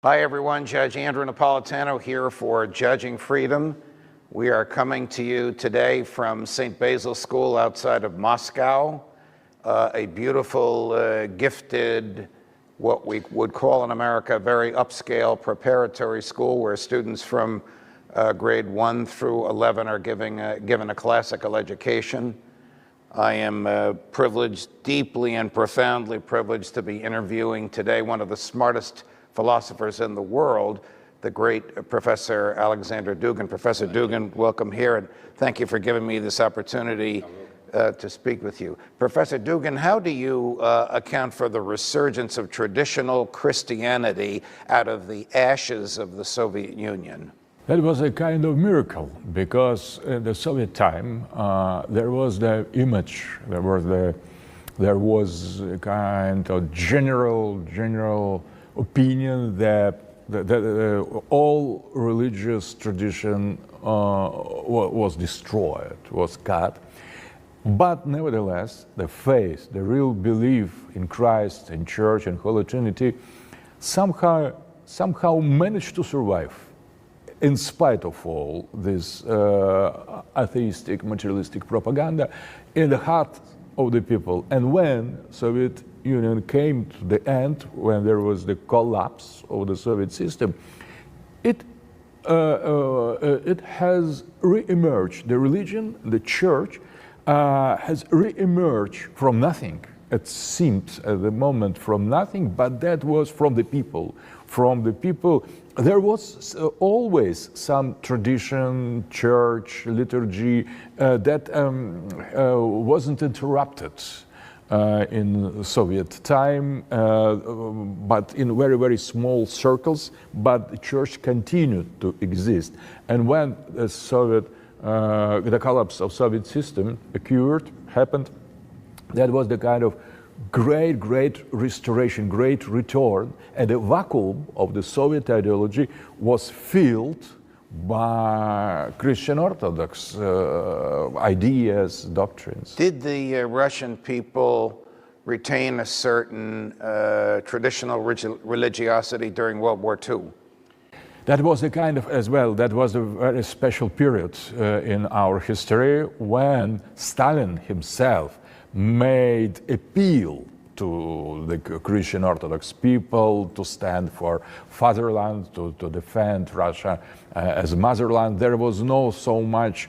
Hi everyone, Judge Andrew Napolitano here for Judging Freedom. We are coming to you today from St. Basil School outside of Moscow, a beautiful, gifted, what we would call in America, very upscale preparatory school where students from grade 1 through 11 are given a classical education. I am privileged, deeply and profoundly privileged, to be interviewing today one of the smartest philosophers in the world, the great Professor Aleksandr Dugin. Professor Dugin, welcome here, and thank you for giving me this opportunity to speak with you. Professor Dugin, how do you account for the resurgence of traditional Christianity out of the ashes of the Soviet Union? That was a kind of miracle, because in the Soviet time there was the image, there was a kind of general opinion that all religious tradition was destroyed, was cut. But nevertheless, the faith, the real belief in Christ, in Church, and Holy Trinity somehow managed to survive in spite of all this atheistic, materialistic propaganda in the heart of the people. And when Soviet Union came to the end, when there was the collapse of the Soviet system, it has re-emerged. The religion, the Church, has re-emerged from nothing. It seems at the moment from nothing, but that was from the people. From the people, there was always some tradition, church, liturgy that wasn't interrupted in Soviet time, but in very small circles. But the church continued to exist. And when the collapse of Soviet system happened, that was the kind of great restoration, great return, and the vacuum of the Soviet ideology was filled by Christian Orthodox ideas, doctrines. Did the Russian people retain a certain traditional religiosity during World War II? That was a kind of, as well, that was a very special period in our history when Stalin himself made appeal to the Christian Orthodox people to stand for fatherland, to defend Russia as a motherland. There was no so much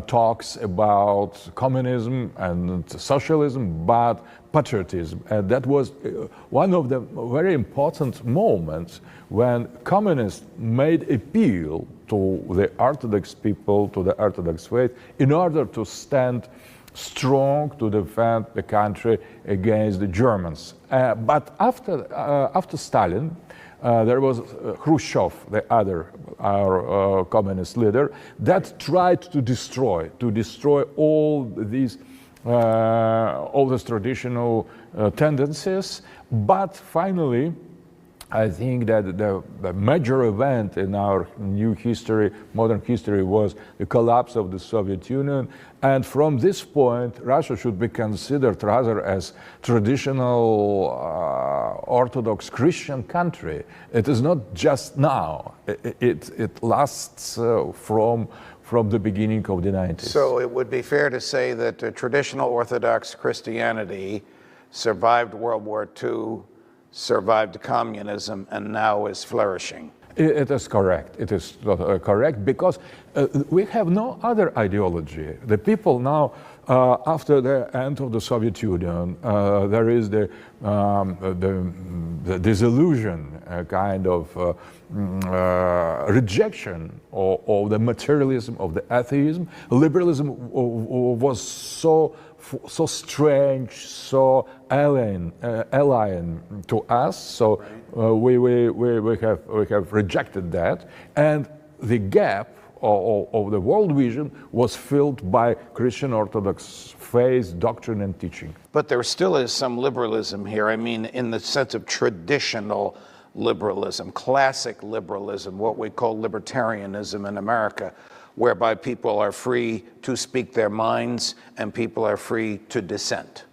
talks about communism and socialism, but patriotism. And that was one of the very important moments when communists made appeal to the Orthodox people, to the Orthodox faith, in order to stand strong to defend the country against the Germans. But after Stalin, there was Khrushchev, our communist leader, that tried to destroy all these traditional tendencies. But finally, I think that the major event in our new history, modern history, was the collapse of the Soviet Union. And from this point, Russia should be considered rather as traditional Orthodox Christian country. It is not just now. It lasts from the beginning of the 90s. So it would be fair to say that traditional Orthodox Christianity survived World War II, survived communism, and now is flourishing. It is correct. It is correct, because we have no other ideology. The people now, after the end of the Soviet Union, there is the disillusion, kind of rejection of the materialism, of the atheism. Liberalism was so strange, so alien to us. So we have rejected that, and the gap of the world vision was filled by Christian Orthodox faith, doctrine, and teaching. But there still is some liberalism here. I mean, in the sense of traditional liberalism, classic liberalism, what we call libertarianism in America, whereby people are free to speak their minds and people are free to dissent.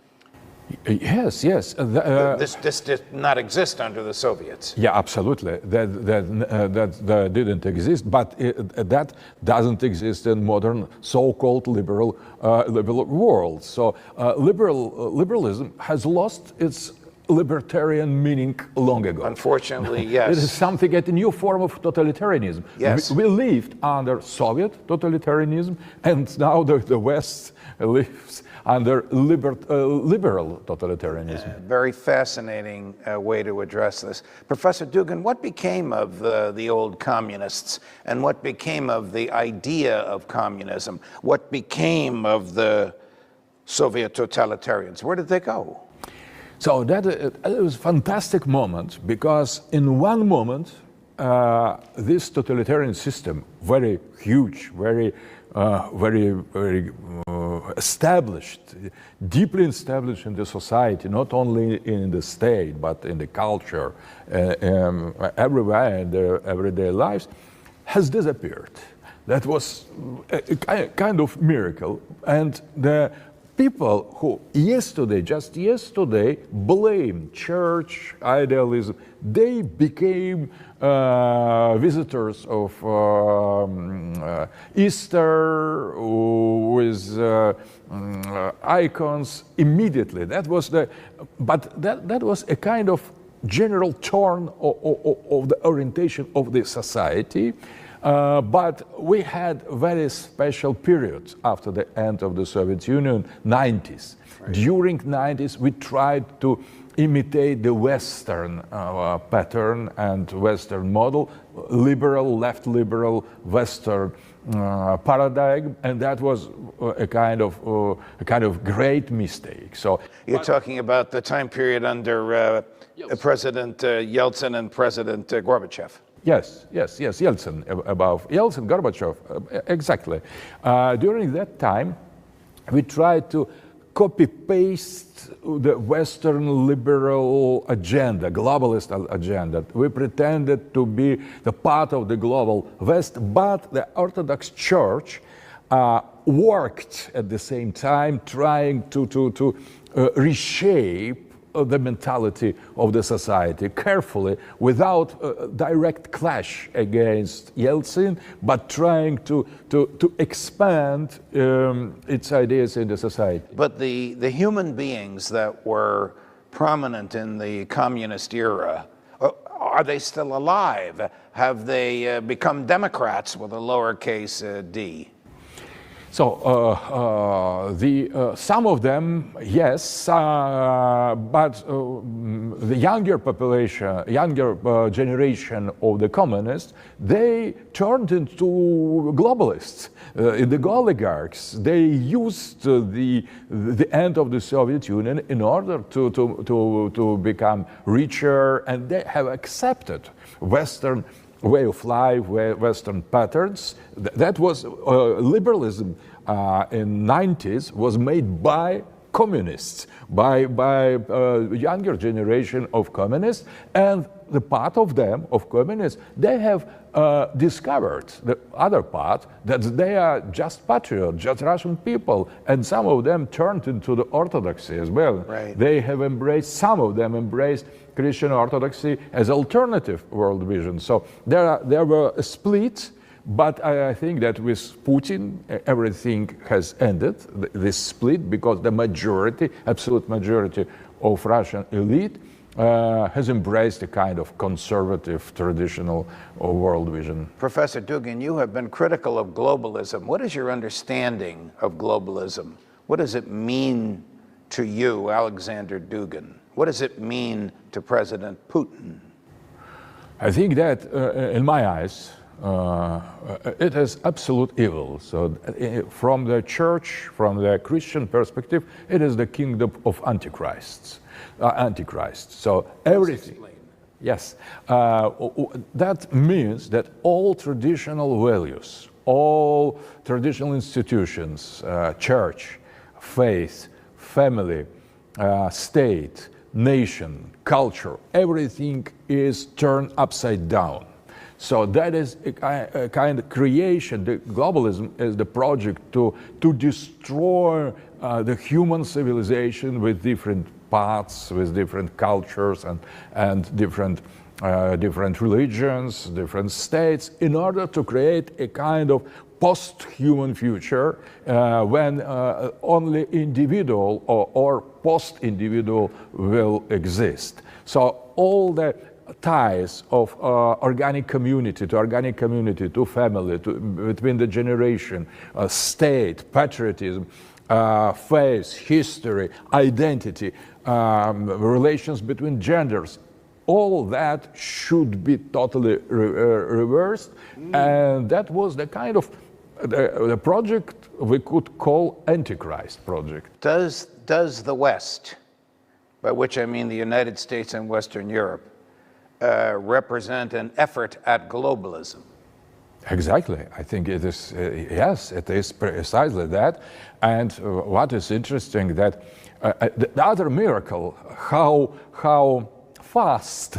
Yes, yes. This did not exist under the Soviets. Yeah, absolutely. That didn't exist, but that doesn't exist in modern so-called liberal world. So liberalism has lost its libertarian meaning long ago. Unfortunately, yes. It is something, a new form of totalitarianism. Yes. We lived under Soviet totalitarianism, and now the West lives under liberal totalitarianism. Very fascinating way to address this. Professor Dugin, what became of the old communists, and what became of the idea of communism? What became of the Soviet totalitarians? Where did they go? So that it was a fantastic moment, because in one moment, this totalitarian system, very huge, very established, deeply established in the society, not only in the state, but in the culture, everywhere in their everyday lives, has disappeared. That was a kind of miracle. And the people who just yesterday, blamed church idealism, they became visitors of Easter with icons immediately. That was that was a kind of general turn of the orientation of the society. But we had very special periods after the end of the Soviet Union, 90s. Right. During 90s, we tried to imitate the Western pattern and Western model, liberal, left liberal, Western paradigm, and that was a kind of great mistake. So you're talking about the time period under President Yeltsin and President Gorbachev. Yes, Yeltsin, above Yeltsin, Gorbachev, exactly. During that time, we tried to copy-paste the Western liberal agenda, globalist agenda. We pretended to be the part of the global West, but the Orthodox Church worked at the same time trying to reshape the mentality of the society carefully, without direct clash against Yeltsin, but trying to expand its ideas in the society. But the human beings that were prominent in the communist era, are they still alive? Have they become Democrats with a lowercase d? So some of them, yes, but the younger population, younger generation of the communists, they turned into globalists, the oligarchs. They used the end of the Soviet Union in order to become richer, and they have accepted Western way of life, Western patterns. That was liberalism in 90s was made by communists, by younger generation of communists, and the part of them, of communists, they have discovered the other part, that they are just patriots, just Russian people, and some of them turned into the Orthodoxy as well. Right. They have embraced, some of them embraced Christian Orthodoxy as alternative world vision. So there were a split, but I think that with Putin, everything has ended, this split, because the majority, absolute majority of Russian elite has embraced a kind of conservative, traditional world vision. Professor Dugin, you have been critical of globalism. What is your understanding of globalism? What does it mean to you, Aleksandr Dugin? What does it mean to President Putin? I think that, in my eyes, it is absolute evil. So from the church, from the Christian perspective, it is the kingdom of Antichrist. So everything. Yes. That means that all traditional values, all traditional institutions, church, faith, family, state, nation, culture, everything is turned upside down. So that is a kind of creation. The globalism is the project to destroy the human civilization with different paths with different cultures and different religions, different states, in order to create a kind of post-human future when only individual or post-individual will exist. So all the ties of organic community to family, between the generation, state, patriotism, faith, history, identity, relations between genders, all that should be totally reversed. And that was the kind of the project we could call Antichrist project. Does the West, by which I mean the United States and Western Europe, represent an effort at globalism? Exactly. I think it is, yes, it is precisely that. And what is interesting that the other miracle, how fast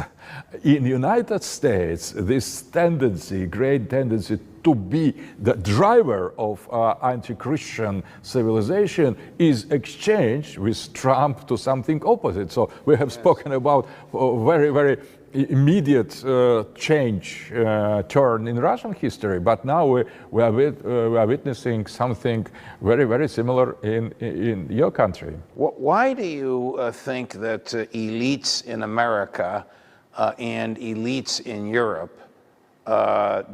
in the United States this tendency, great tendency to be the driver of anti-Christian civilization is exchanged with Trump to something opposite. So we have spoken about very, very immediate change, turn in Russian history, but now we are witnessing something very, very similar in your country. Why do you think that elites in America and elites in Europe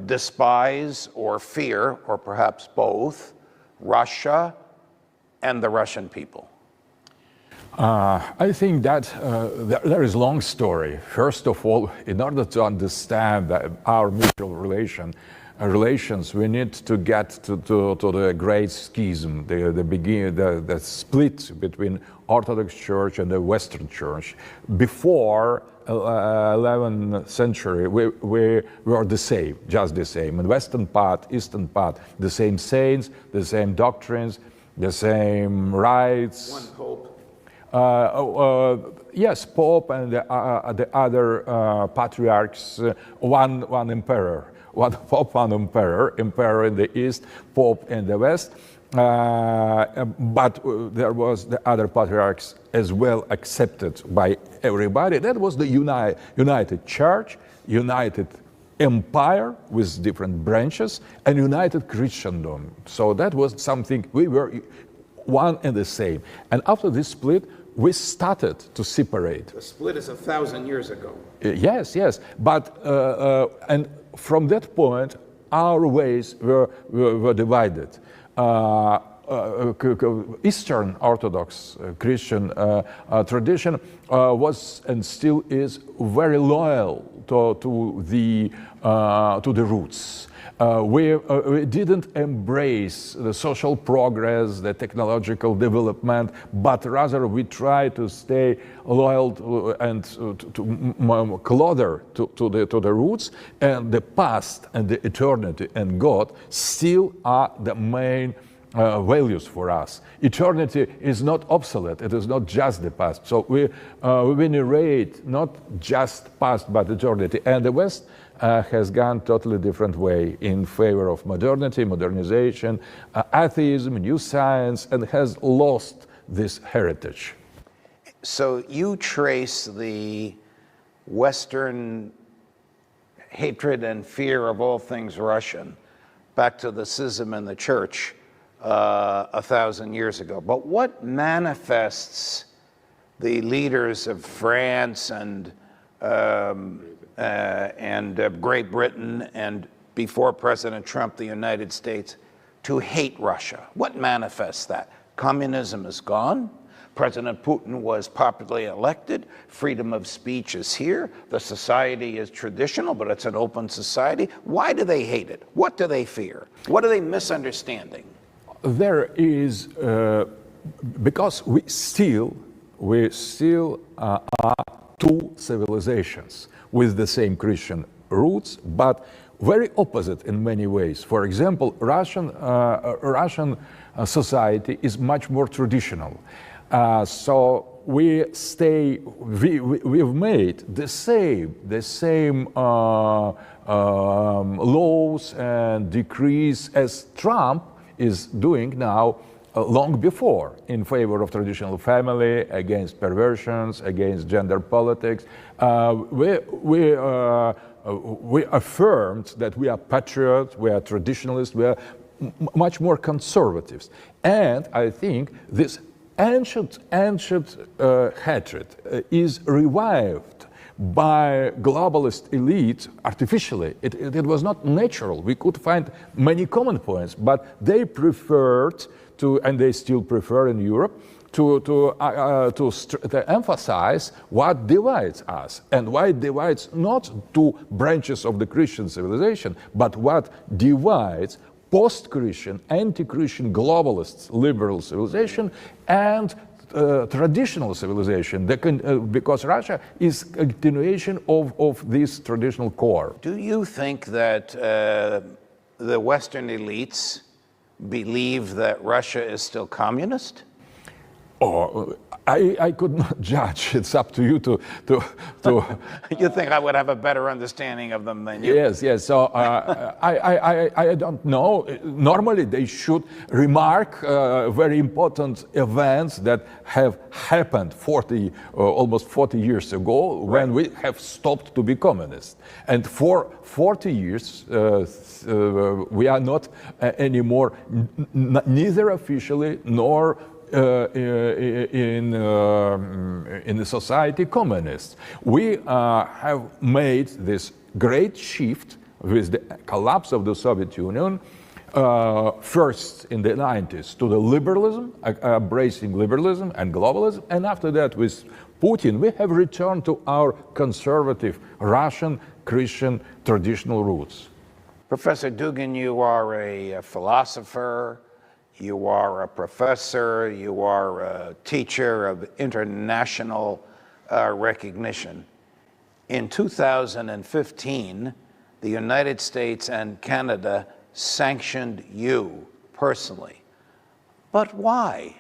despise or fear, or perhaps both, Russia and the Russian people? I think that there is a long story. First of all, in order to understand that our mutual relations, we need to get to the great schism, the split between Orthodox Church and the Western Church. Before 11th century, we were the same, just the same. In Western part, Eastern part, the same saints, the same doctrines, the same rites. One pope. Yes, Pope and the other patriarchs, one emperor, one Pope, one emperor in the East, Pope in the West. But there was the other patriarchs as well accepted by everybody. That was the united church, united empire with different branches, and united Christendom. So that was something, we were one and the same. And after this split, we started to separate. The split is 1,000 years ago. Yes, but and from that point, our ways were divided. Eastern Orthodox Christian tradition was and still is very loyal to the roots. We didn't embrace the social progress, the technological development, but rather we tried to stay loyal closer to the roots, and the past and the eternity and God still are the main values for us. Eternity is not obsolete, it is not just the past. So we venerate not just past but eternity. And the West has gone totally different way in favor of modernity, modernization, atheism, new science, and has lost this heritage. So you trace the Western hatred and fear of all things Russian back to the schism in the church 1,000 years ago. But what manifests the leaders of France and Great Britain, and before President Trump, the United States, to hate Russia? What manifests that? Communism is gone. President Putin was popularly elected. Freedom of speech is here. The society is traditional, but it's an open society. Why do they hate it? What do they fear? What are they misunderstanding? There is, because we still are two civilizations with the same Christian roots, but very opposite in many ways. For example, Russian society is much more traditional. So we've made the same laws and decrees as Trump is doing now long before in favor of traditional family, against perversions, against gender politics. We affirmed that we are patriots, we are traditionalists, we are much more conservatives. And I think this ancient hatred is revived by globalist elite artificially. It was not natural. We could find many common points, but they preferred to, and they still prefer in Europe, to emphasize what divides us, and why it divides not two branches of the Christian civilization, but what divides post-Christian, anti-Christian, globalist, liberal civilization and traditional civilization, because Russia is a continuation of this traditional core. Do you think that the Western elites believe that Russia is still communist? Oh, I could not judge. It's up to you to You think I would have a better understanding of them than you? Yes, yes. So I don't know. Normally they should remark very important events that have happened almost 40 years ago, when we have stopped to be communist. And for 40 years we are not anymore, neither officially nor in the society communists. We have made this great shift with the collapse of the Soviet Union, first in the 90s to the liberalism, embracing liberalism and globalism, and after that with Putin, we have returned to our conservative Russian Christian traditional roots. Professor Dugin, you are a philosopher, you are a professor, you are a teacher of international recognition. In 2015, the United States and Canada sanctioned you personally. But why?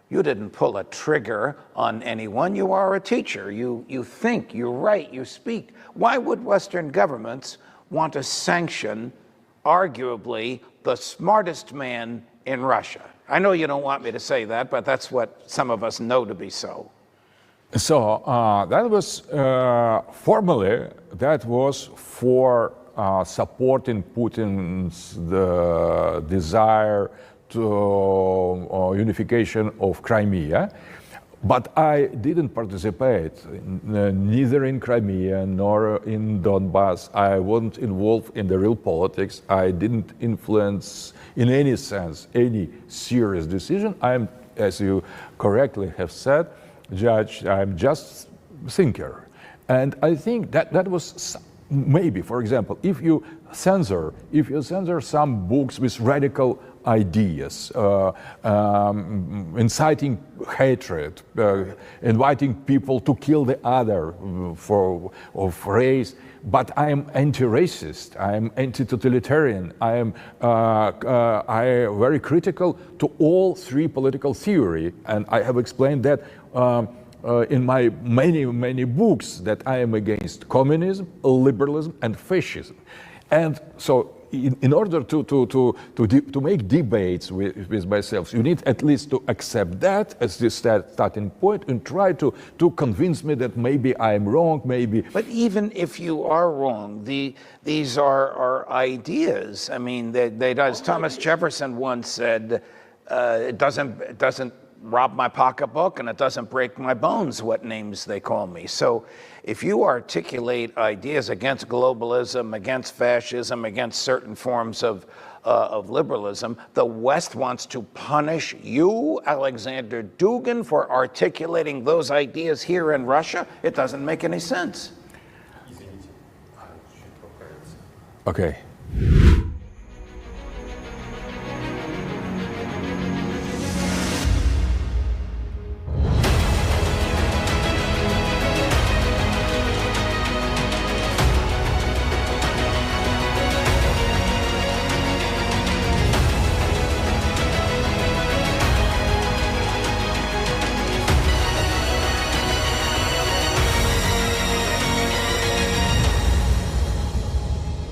You didn't pull a trigger on anyone. You are a teacher. You think, you write, you speak. Why would Western governments want to sanction, arguably, the smartest man in Russia? I know you don't want me to say that, but that's what some of us know to be so. So that was formally, that was for supporting Putin's desire to unification of Crimea. But I didn't participate neither in Crimea nor in Donbass. I wasn't involved in the real politics. I didn't influence in any sense any serious decision. I'm, as you correctly have said, Judge, I'm just thinker. And I think that was maybe, for example, if you censor some books with radical ideas, inciting hatred, inviting people to kill the other of race, but I am anti-racist, I am anti-totalitarian, I am very critical to all three political theory, and I have explained that in my many books, that I am against communism, liberalism, and fascism. And so in order to make debates with myself, you need at least to accept that as the starting point and try to convince me that maybe I'm wrong, maybe. But even if you are wrong, these are ideas. I mean, as Thomas Jefferson once said, it doesn't rob my pocketbook and it doesn't break my bones what names they call me. So if you articulate ideas against globalism, against fascism, against certain forms of liberalism, the West wants to punish you, Aleksandr Dugin, for articulating those ideas here in Russia. It doesn't make any sense. Okay.